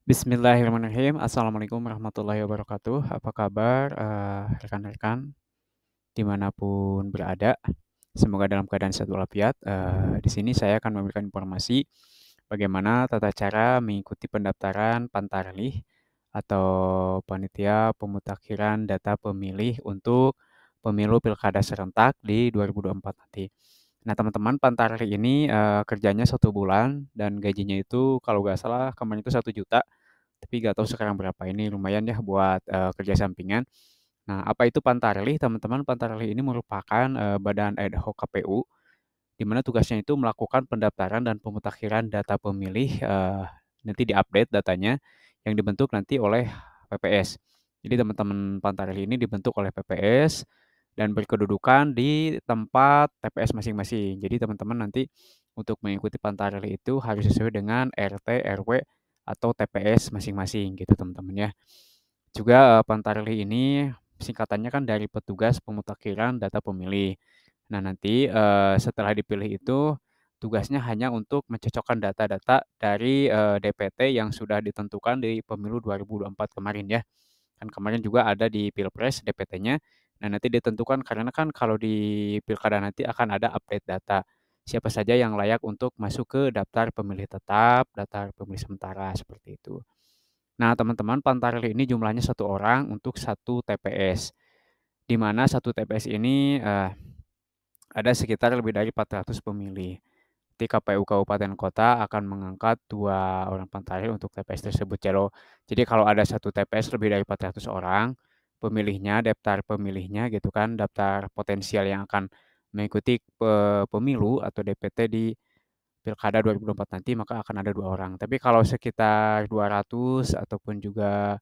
Bismillahirrahmanirrahim. Assalamualaikum warahmatullahi wabarakatuh. Apa kabar, rekan-rekan dimanapun berada? Semoga dalam keadaan sehat walafiat. Di sini saya akan memberikan informasi bagaimana tata cara mengikuti pendaftaran Pantarlih atau Panitia Pemutakhiran Data Pemilih untuk Pemilu Pilkada Serentak di 2024 nanti. Nah, teman-teman, Pantarlih ini, kerjanya 1 bulan dan gajinya itu kalau nggak salah kemarin itu 1 juta. Tapi nggak tahu sekarang berapa, ini lumayan ya buat, kerja sampingan. Nah, apa itu Pantarlih, teman-teman? Pantarlih ini merupakan, badan ad hoc KPU, di mana tugasnya itu melakukan pendaftaran dan pemutakhiran data pemilih, nanti diupdate datanya yang dibentuk nanti oleh PPS. Jadi teman-teman Pantarlih ini dibentuk oleh PPS dan berkedudukan di tempat TPS masing-masing. Jadi teman-teman nanti untuk mengikuti Pantarlih itu harus sesuai dengan RT, RW, atau TPS masing-masing gitu teman-teman ya. Juga, Pantarlih ini singkatannya kan dari Petugas Pemutakhiran Data Pemilih. Nah nanti, setelah dipilih itu tugasnya hanya untuk mencocokkan data-data dari, DPT yang sudah ditentukan di pemilu 2024 kemarin ya. Kan kemarin juga ada di Pilpres DPT-nya. Nah, nanti ditentukan karena kan kalau di pilkada nanti akan ada update data. Siapa saja yang layak untuk masuk ke daftar pemilih tetap, daftar pemilih sementara, seperti itu. Nah, teman-teman, Pantarlih ini jumlahnya 1 orang untuk 1 TPS, di mana 1 TPS ini, ada sekitar lebih dari 400 pemilih. Nanti KPU kabupaten kota akan mengangkat 2 orang Pantarlih untuk TPS tersebut. Jadi kalau ada 1 TPS lebih dari 400 orang, pemilihnya, daftar pemilihnya gitu kan, daftar potensial yang akan mengikuti pemilu atau DPT di pilkada 2024 nanti, maka akan ada 2 orang. Tapi kalau sekitar 200 ataupun juga,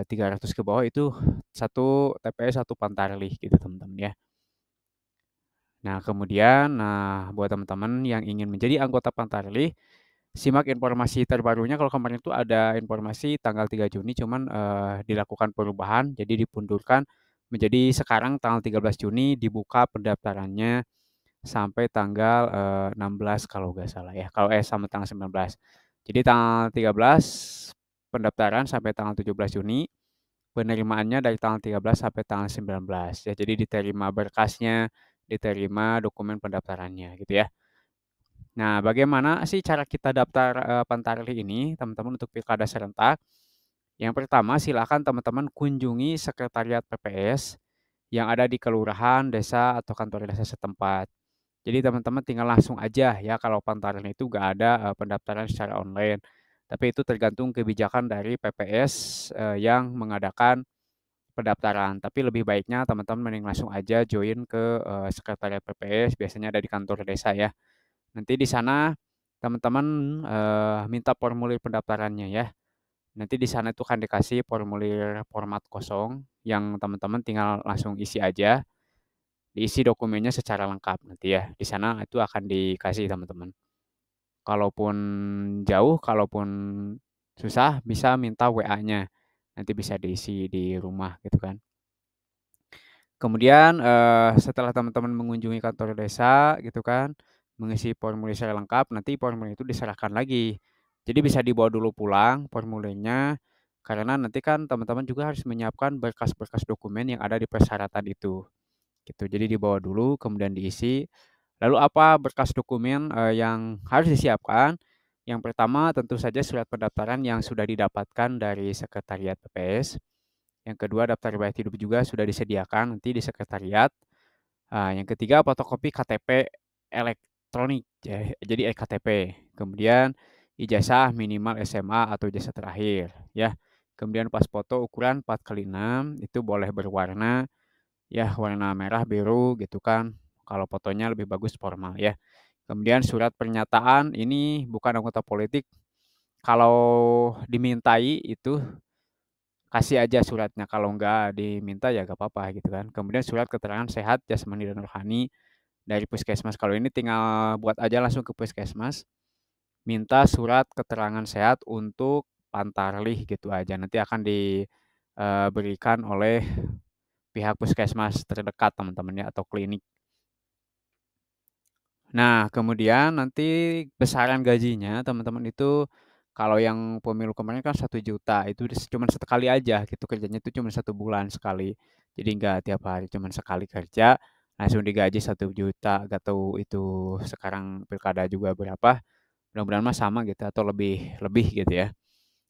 300 ke bawah itu 1 TPS 1 Pantarlih gitu teman-teman ya. Nah, buat teman-teman yang ingin menjadi anggota Pantarlih, simak informasi terbarunya. Kalau kemarin itu ada informasi tanggal 3 Juni cuman, dilakukan perubahan jadi dipundurkan menjadi sekarang tanggal 13 Juni dibuka pendaftarannya sampai tanggal, 16 kalau nggak salah ya, sampai tanggal 19. Jadi tanggal 13 pendaftaran sampai tanggal 17 Juni, penerimaannya dari tanggal 13 sampai tanggal 19 ya. Jadi diterima berkasnya, diterima dokumen pendaftarannya gitu ya. Nah, bagaimana sih cara kita daftar, Pantarlih ini teman-teman untuk pilkada serentak? Yang pertama silakan teman-teman kunjungi sekretariat PPS yang ada di kelurahan, desa, atau kantor desa setempat. Jadi teman-teman tinggal langsung aja ya kalau Pantarlih itu nggak ada, pendaftaran secara online. Tapi itu tergantung kebijakan dari PPS, yang mengadakan pendaftaran. Tapi lebih baiknya teman-teman mending langsung aja join ke, sekretariat PPS, biasanya ada di kantor desa ya. Nanti di sana teman-teman, minta formulir pendaftarannya ya. Nanti di sana itu kan dikasih formulir format kosong yang teman-teman tinggal langsung isi aja, diisi dokumennya secara lengkap nanti ya. Di sana itu akan dikasih teman-teman. Kalaupun jauh, kalaupun susah bisa minta WA-nya, nanti bisa diisi di rumah gitu kan. Kemudian, setelah teman-teman mengunjungi kantor desa gitu kan, mengisi formulir secara lengkap, nanti formulir itu diserahkan lagi. Jadi bisa dibawa dulu pulang formulirnya, karena nanti kan teman-teman juga harus menyiapkan berkas-berkas dokumen yang ada di persyaratan itu, gitu. Jadi dibawa dulu kemudian diisi. Lalu apa berkas dokumen, yang harus disiapkan? Yang pertama tentu saja surat pendaftaran yang sudah didapatkan dari sekretariat PPS. Yang kedua, daftar riwayat hidup juga sudah disediakan nanti di sekretariat. Yang ketiga, fotokopi KTP elektronik, jadi eKTP. Kemudian ijazah minimal SMA atau ijazah terakhir, ya. Kemudian pas foto ukuran 4x6 itu boleh berwarna, ya warna merah, biru gitu kan. Kalau fotonya lebih bagus formal ya. Kemudian surat pernyataan ini bukan anggota politik, kalau dimintai itu kasih aja suratnya, kalau nggak diminta ya nggak apa-apa gitu kan. Kemudian surat keterangan sehat jasmani dan rohani dari puskesmas, kalau ini tinggal buat aja langsung ke puskesmas, minta surat keterangan sehat untuk Pantarlih gitu aja, nanti akan diberikan oleh pihak puskesmas terdekat teman-teman ya atau klinik. Nah kemudian nanti besaran gajinya teman-teman itu Kalau yang pemilu kemarin kan 1 juta itu cuman sekali aja gitu, kerjanya itu cuma 1 bulan sekali. Jadi nggak tiap hari, cuman sekali kerja, langsung digaji 1 juta. Nggak tahu itu sekarang pilkada juga berapa, mudah-mudahan mah sama gitu atau lebih lebih gitu ya.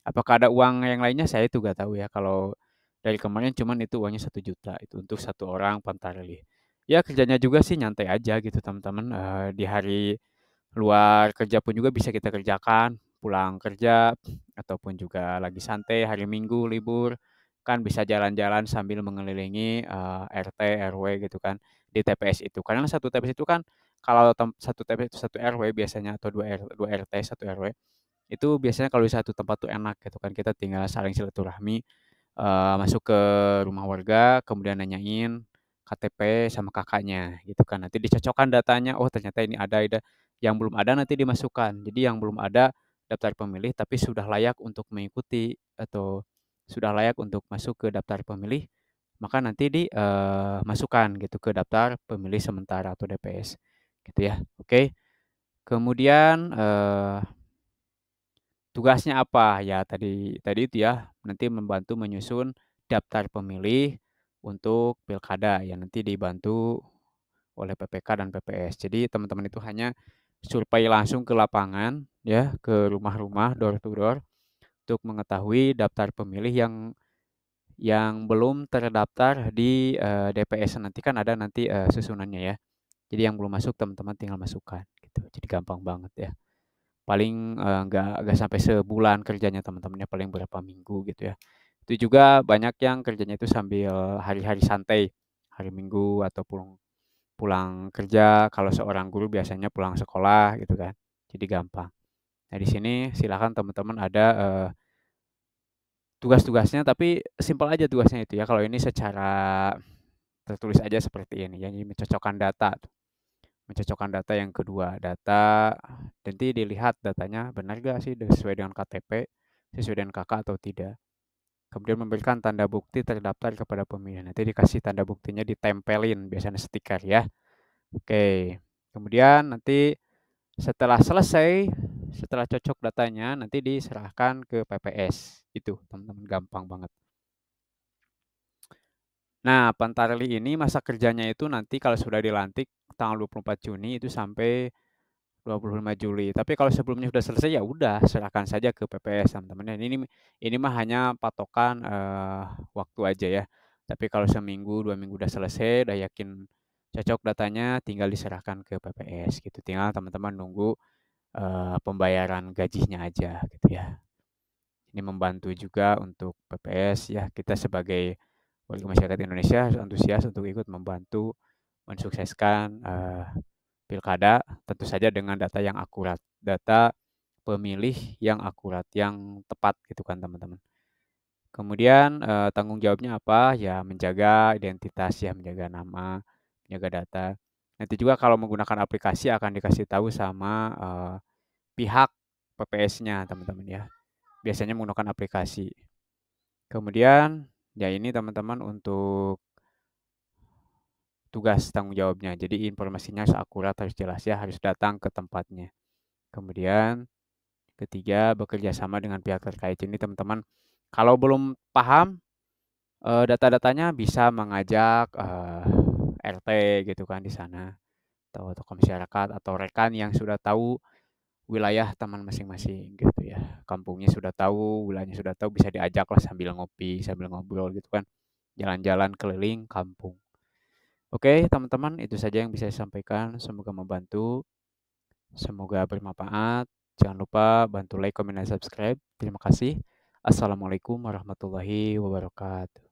Apakah ada uang yang lainnya saya itu nggak tahu ya, kalau dari kemarin cuman itu uangnya 1 juta, itu untuk 1 orang Pantarlih. Ya kerjanya juga sih nyantai aja gitu teman-teman, di hari luar kerja pun juga bisa kita kerjakan, pulang kerja ataupun juga lagi santai hari Minggu libur, kan bisa jalan-jalan sambil mengelilingi, RT, RW gitu kan, di TPS itu. Karena satu TPS itu kan kalau satu TPS itu satu RW biasanya atau 2 RT, satu RW, itu biasanya kalau di satu tempat tuh enak gitu kan, kita tinggal saling silaturahmi. Masuk ke rumah warga, kemudian nanyain KTP sama kakaknya gitu kan. Nanti dicocokkan datanya, oh ternyata ini ada, yang belum ada nanti dimasukkan. Jadi yang belum ada daftar pemilih tapi sudah layak untuk mengikuti atau sudah layak untuk masuk ke daftar pemilih, maka nanti masukkan gitu ke daftar pemilih sementara atau DPS, gitu ya. Oke, kemudian, tugasnya apa? Ya tadi tadi itu ya, nanti membantu menyusun daftar pemilih untuk pilkada yang nanti dibantu oleh PPK dan PPS. Jadi teman-teman itu hanya survei langsung ke lapangan ya, ke rumah-rumah, door to door untuk mengetahui daftar pemilih yang belum terdaftar di, DPS. Nanti kan ada nanti, susunannya ya. Jadi yang belum masuk teman-teman tinggal masukkan gitu. Jadi gampang banget ya. Paling, nggak sampai sebulan kerjanya teman-teman ya, paling berapa minggu gitu ya. Itu juga banyak yang kerjanya itu sambil hari-hari santai, hari Minggu atau pulang pulang kerja, kalau seorang guru biasanya pulang sekolah gitu kan, jadi gampang. Nah di sini silakan teman-teman ada, tugas-tugasnya tapi simpel aja tugasnya itu ya, kalau ini secara tertulis aja seperti ini ya, jadi mencocokkan data. Mencocokkan data yang kedua, data nanti dilihat datanya benar nggak sih sesuai dengan KTP, sesuai dengan KK atau tidak. Kemudian memberikan tanda bukti terdaftar kepada pemilih. Nanti dikasih tanda buktinya ditempelin, biasanya stiker ya. Oke. Kemudian nanti setelah selesai, setelah cocok datanya, nanti diserahkan ke PPS. Itu teman-teman gampang banget. Nah, Pantarli ini masa kerjanya itu nanti kalau sudah dilantik tanggal 24 Juni itu sampai 25 Juli. Tapi kalau sebelumnya sudah selesai, ya udah serahkan saja ke PPS teman-teman ya. Ini mah hanya patokan, waktu aja ya. Tapi kalau seminggu, 2 minggu udah selesai, udah yakin cocok datanya, tinggal diserahkan ke PPS gitu. Tinggal teman-teman nunggu, pembayaran gajinya aja gitu ya. Ini membantu juga untuk PPS ya, kita sebagai warga masyarakat Indonesia harus antusias untuk ikut membantu mensukseskan, pilkada, tentu saja dengan data yang akurat, data pemilih yang akurat, yang tepat gitu kan teman-teman. Kemudian, tanggung jawabnya apa? Ya menjaga identitas ya, menjaga nama, menjaga data. Nanti juga kalau menggunakan aplikasi akan dikasih tahu sama, pihak PPS-nya teman-teman ya. Biasanya menggunakan aplikasi. Kemudian, ya ini teman-teman untuk tugas tanggung jawabnya. Jadi informasinya harus akurat, harus jelas ya, harus datang ke tempatnya. Kemudian ketiga, bekerja sama dengan pihak terkait. Ini teman-teman kalau belum paham, data-datanya bisa mengajak, RT gitu kan di sana, atau tokoh masyarakat atau rekan yang sudah tahu wilayah teman masing-masing gitu ya. Kampungnya sudah tahu, wilayahnya sudah tahu, bisa diajak lah sambil ngopi, sambil ngobrol gitu kan, jalan-jalan keliling kampung. Oke teman-teman, itu saja yang bisa saya sampaikan, semoga membantu. Semoga bermanfaat. Jangan lupa bantu like, comment, dan subscribe. Terima kasih. Assalamualaikum warahmatullahi wabarakatuh.